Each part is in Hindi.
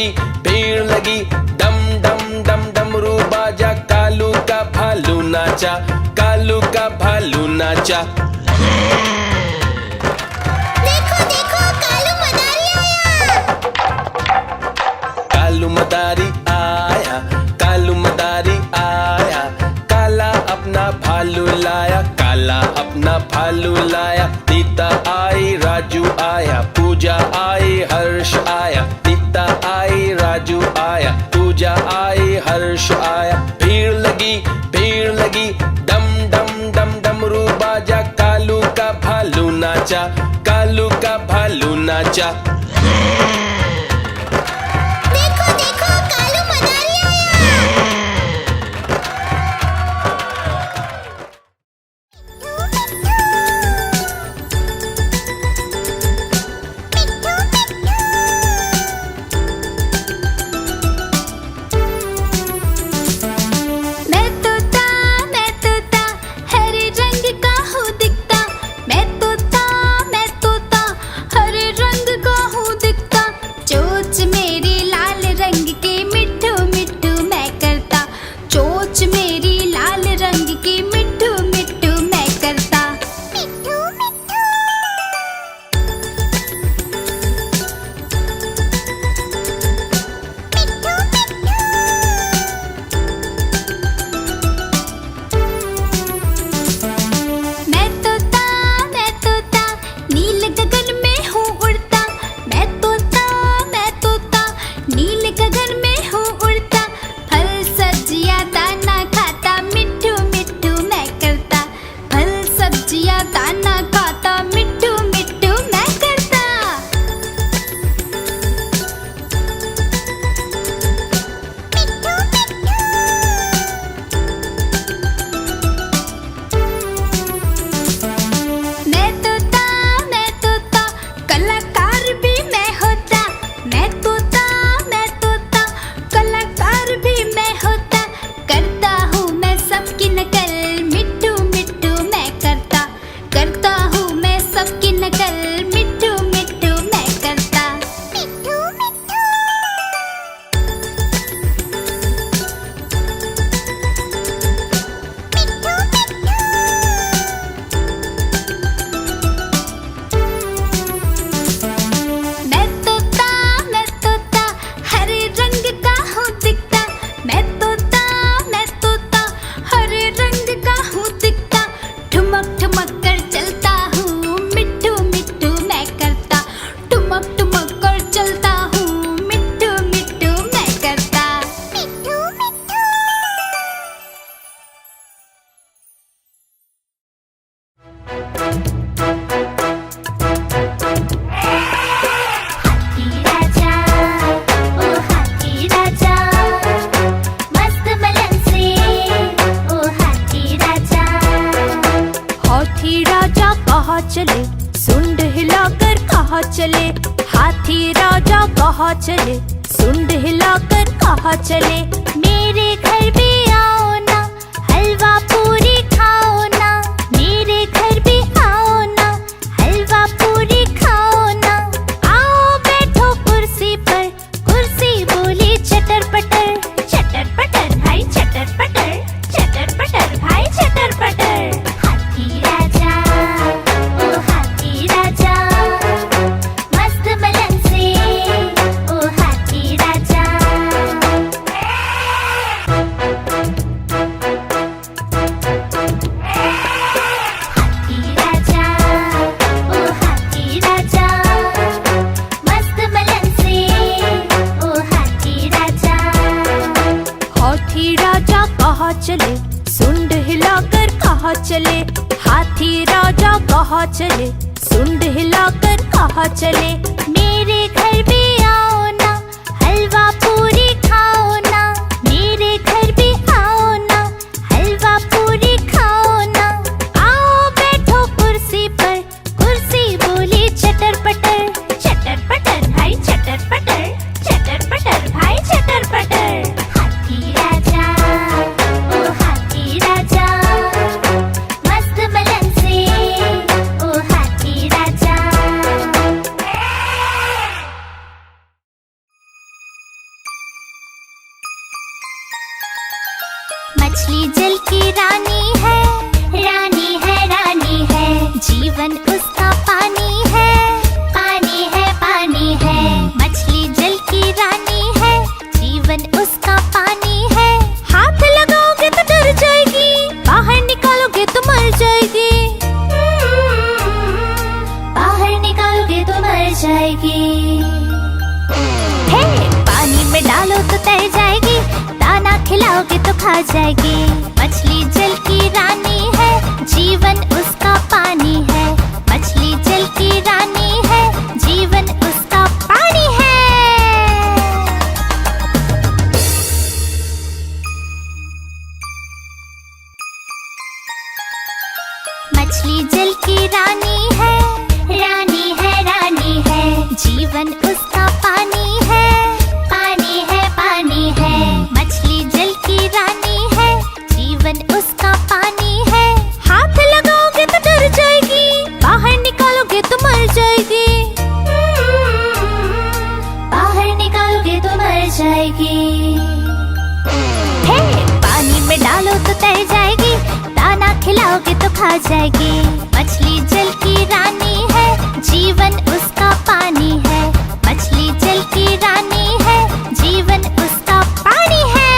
लगी, भीड़ लगी, डम डम डम डमरू बाजा, कालू का भालू नाचा, कालू का भालू नाचा। देखो देखो कालू मदारी आया। कालू मदारी आया, कालू मदारी आया, काला अपना भालू लाया, काला अपना भालू लाया। सीता आई, राजू आया, पूजा आई, हर्ष आया, सीता आई, राजू आया, पूजा आई, हर्ष आया। भीड़ लगी, डम डम डम डमरू बाजा, कालू का भालू नाचा, कालू का भालू नाचा। देखो देखो कालू मदारी आया। मैं तोता हरे रंग का हूँ दिखता, मैं तोता हरे रंग का हूँ दिखता। चोंच मेरी लाल रंग की मिट्ठू मिट्ठू मैं करता, चोंच मेरी लाल रंग की मिट्ठू मिट्ठू मैं करता। मिट्ठू मिट्ठू। मैं तोता नील गगन में हूँ उड़ता, मैं तोता नील गगन में हूँ उड़ता। फल सब्जियाँ दाना खाता, मिट्ठू मिट्ठू मैं करता, फल सब्जियाँ दाना खाता, मिट्ठू मिट्ठू मैं करता। मैं तोता कलाकार भी मैं होता, मैं तोता कलाकार भी मैं होता। करता हूँ मैं सबकी नकल, मिट्ठू मिट्ठू मैं करता हूँ मैं सबकी नकल, मिट्ठू मिट्ठू मैं करता। मिट्ठू मिट्ठू। मैं तोता हरे रंग का हूँ दिखता, मैं तोता हरे रंग का हूँ दिखता। ठुमक ठुमक कर चलता हूँ, मिट्ठू मिट्ठू मैं करता, ठुमक ठुमक कर चलता हूँ, मिट्ठू मिट्ठू मैं करता। मिट्ठू मिट्ठू। हाथी राजा, ओ हाथी राजा, मस्त मलन से, ओ हाथी राजा। हाथी राजा कहाँ चले, सुंड हिलाकर कहाँ चले, हाथी राजा कहाँ चले, सुंड हिलाकर कहाँ चले। मेरे घर भी आओ ना, हलवा पूरी खाओ ना, मेरे घर भी आओ ना, हलवा पूरी खाओ ना। आओ बैठो कुर्सी पर, कुर्सी बोली चटर पटर भाई चटर पटर भाई चटर पटर। हाथी राजा, ओ हाथी राजा, मस्त मलन से, ओ हाथी राजा। हाथी राजा, ओ हाथी राजा, मस्त मलन से, ओ हाथी राजा। हाथी राजा कहाँ चले, सुंड हिलाकर कहाँ चले, हाथी राजा कहाँ चले, सुंड हिलाकर कहाँ चले। मेरे घर भी आओ ना, हलवा पूरी खाओ ना, मेरे घर भी आओ ना, हलवा पूरी खाओ ना। आओ बैठो कुर्सी पर, कुर्सी बोली चटर पटर भाई चटर पटर भाई चटर पटर। हाथी राजा, ओ हाथी राजा, मस्त मलन से, ओ हाथी राजा। मछली जल की रानी है, रानी है, रानी है। जीवन उसका पानी है, पानी है, पानी है। मछली जल की रानी है, जीवन उसका पानी है। हाथ लगाओगे तो डर जाएगी, बाहर निकालोगे तो मर जाएगी। बाहर निकालोगे तो मर जाएगी। हे, पानी में डालो तो तैर जाएगी, दाना खिलाओगे तो खा जाएगी। मछली जल की रानी है, जीवन उसका पानी है। मछली जल की रानी है, जीवन उसका पानी है। मछली जल की रानी है, रानी है, रानी है। जीवन उसका पानी है, पानी है, पानी है। मछली जल की रानी है, जीवन उसका पानी है। हाथ लगाओगे तो डर जाएगी, बाहर निकालोगे तो मर जाएगी। बाहर निकालोगे तो मर जाएगी। हे, पानी में डालो तो तैर जाएगी, दाना खिलाओगे तो खा जाएगी। मछली जल की रानी है, जीवन उसका पानी है। मछली जल की रानी है, जीवन उसका पानी है।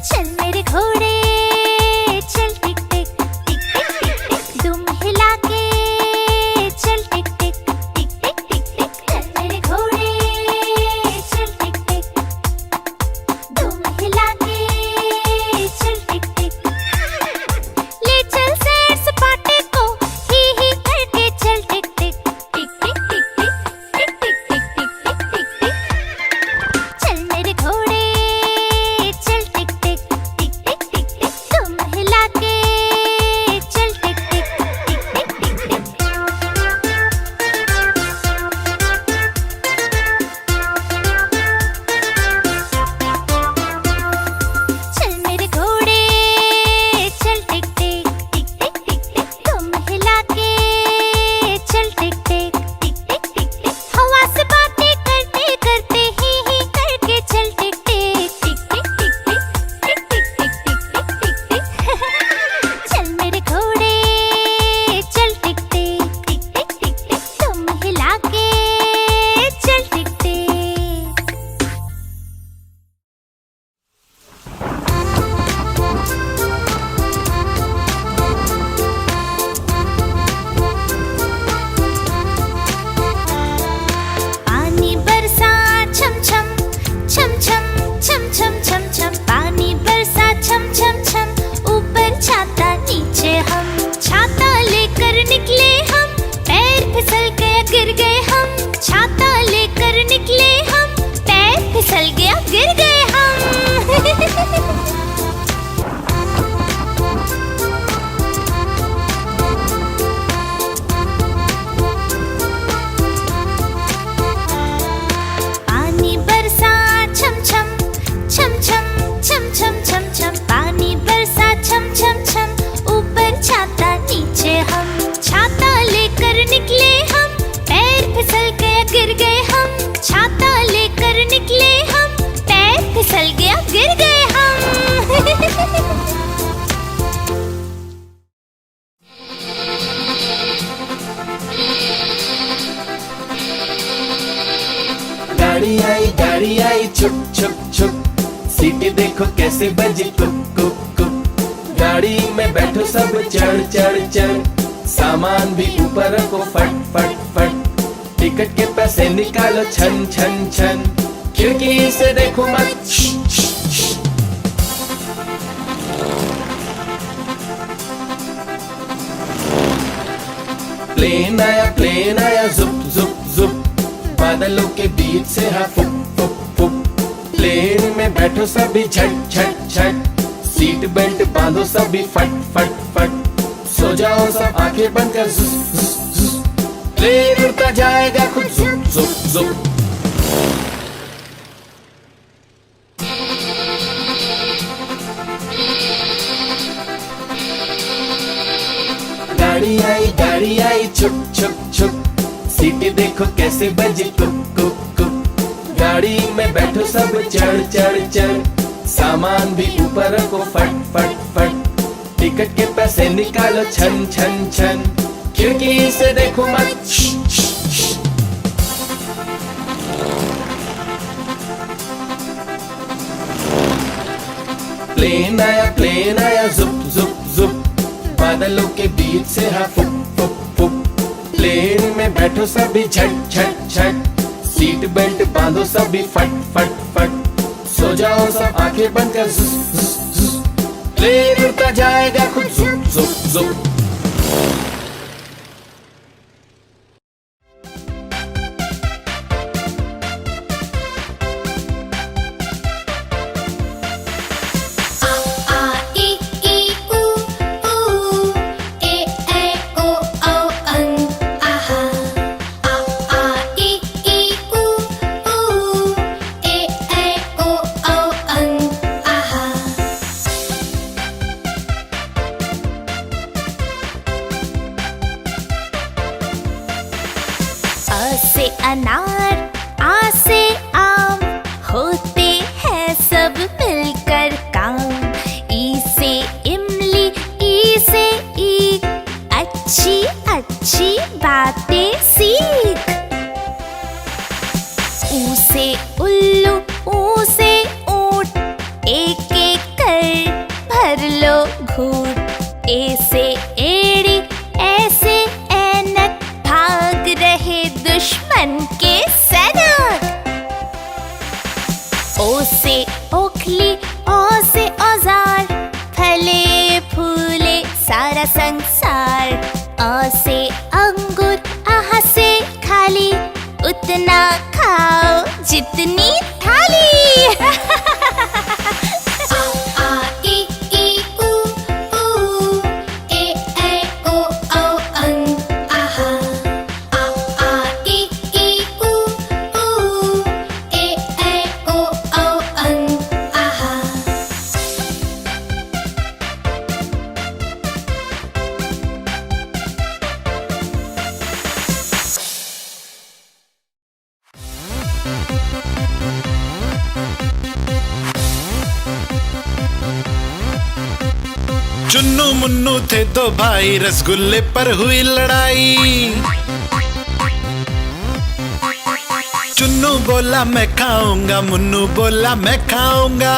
चल मेरे घोड़े चल टिक टिक टिक टिक टिक टिक, दुम हिला के चल टिक टिक टिक टिक टिक टिक। चल मेरे घोड़े चल टिक टिक, दुम हिला के चल टिक टिक। ले चल सैर सपाटे को ही करके चल टिक टिक टिक टिक टिक टिक टिक टिक टिक टिक टिक टिक। चल मेरे घोड़े चल टिक टिक टिक टिक टिक टिक, तुम हिला के चल टिक टिक टिक टिक टिक टिक। चल मेरे घोड़े चल टिक टिक टिक टिक टिक टिक, तुम हिला के चल टिक टिक टिक टिक टिक टिक। हवा से बातें करते करते ही करके चल टिक टिक टिक टिक टिक टिक टिक टिक टिक टिक टिक टिक। चल मेरे घोड़े चल टिक टिक टिक टिक टिक टिक, तुम हिला के चल टिक टिक। पानी बरसा छम छम छम छम छम छम छम छम। पानी बरसा छम छम छम, ऊपर छाता नीचे हम। छाता लेकर निकले हम, पैर फिसल गया गिर गए हम। छाता लेकर निकले हम, पैर फिसल गया गिर गए हम। पानी बरसा छम छम छम छम छम छम छम छम। पानी बरसा छम छम छम, ऊपर छाता नीचे हम। छाता लेकर निकले हम, पैर फिसल गया गिर गए हम। छाता लेकर निकले हम, पैर फिसल गया गिर गए हम। गाड़ी आई छुप छुप छुप, सीटी देखो कैसे बजी कुप कुप कुप। गाड़ी में बैठो सब चढ़ चढ़ चढ़, सामान भी ऊपर रखो फट फट फट। टिकट के पैसे निकालो छन छन छन, खिड़की से देखो मत श्श, श्श, श्श। प्लेन आया जुप जुप जुप, बादलों के बीच से हाँ फुक फुक फुक। प्लेन में बैठो सभी झट झट झट, सीट बेल्ट बांधो सभी फट फट फट। सो जाओ सब आंखें बंद कर जुस जुस जुस, प्लेन उड़ता जाएगा खुद जुप जुप जुप। गाड़ी आई छुप छुप छुप, सीटी देखो कैसे बजी कुप कुप कुप। गाड़ी में बैठो सब चढ़ चढ़ चढ़, सामान भी ऊपर रखो फट फट फट। टिकट के पैसे निकालो छन छन छन, खिड़की से देखो मत श्श, श्श, श्श। प्लेन आया जुप जुप जुप, बादलों के बीच से हा फुक फुक फुक। प्लेन में बैठो सभी झट झट झट, सीट बेल्ट बांधो सभी फट फट फट। सो जाओ सब आंखें बंद कर जुस जुस जुस, प्लेन उड़ता जाएगा खुद जुप जुप जुप। से अनार, आ से आम, होते हैं सब मिलकर काम। ई से इमली, ई से ईख, अच्छी अच्छी बातें सीख। ऊ से उल्लू, ऊ से ऊंट, एक एक कर भर लो घूंट। ए से एड़ी, ऐसे ऐनक, भाग रहे दुश्मन के सैनिक। ओ से ओखली, ओ से औजार, फले फूले सारा संसार। अ से अंगूर, आह से खाली, उतना खाओ जितनी थाली। चुन्नू मुन्नू थे दो भाई, रसगुल्ले पर हुई लड़ाई। चुन्नू बोला मैं खाऊंगा, मुन्नू बोला मैं खाऊंगा।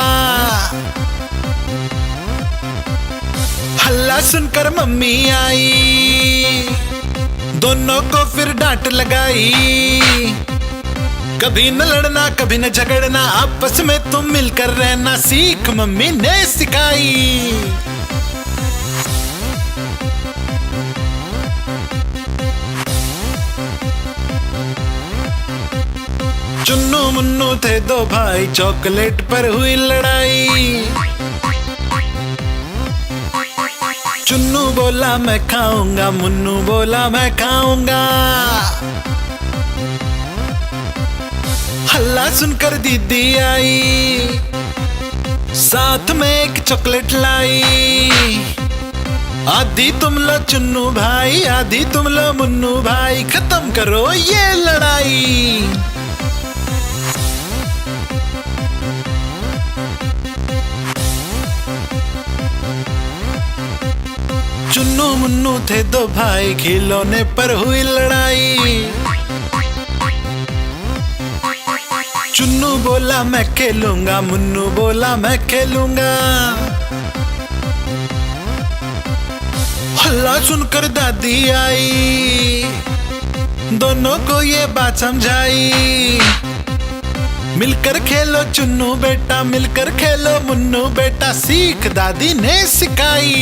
हल्ला सुनकर मम्मी आई, दोनों को फिर डांट लगाई। कभी न लड़ना कभी न झगड़ना, आपस में तुम मिलकर रहना सीख मम्मी ने सिखाई। चुन्नू मुन्नू थे दो भाई, चॉकलेट पर हुई लड़ाई। चुन्नू बोला मैं खाऊंगा, मुन्नू बोला मैं खाऊंगा। हल्ला सुनकर दीदी आई, साथ में एक चॉकलेट लाई। आधी तुम लो चुन्नू भाई, आधी तुम लो मुन्नू भाई, खत्म करो ये लड़ाई। चुन्नू मुन्नू थे दो भाई, खिलौने पर हुई लड़ाई। चुन्नू बोला मैं खेलूंगा, मुन्नू बोला मैं खेलूंगा। हल्ला सुनकर दादी आई, दोनों को ये बात समझाई। मिलकर खेलो चुन्नू बेटा, मिलकर खेलो मुन्नू बेटा, सीख दादी ने सिखाई।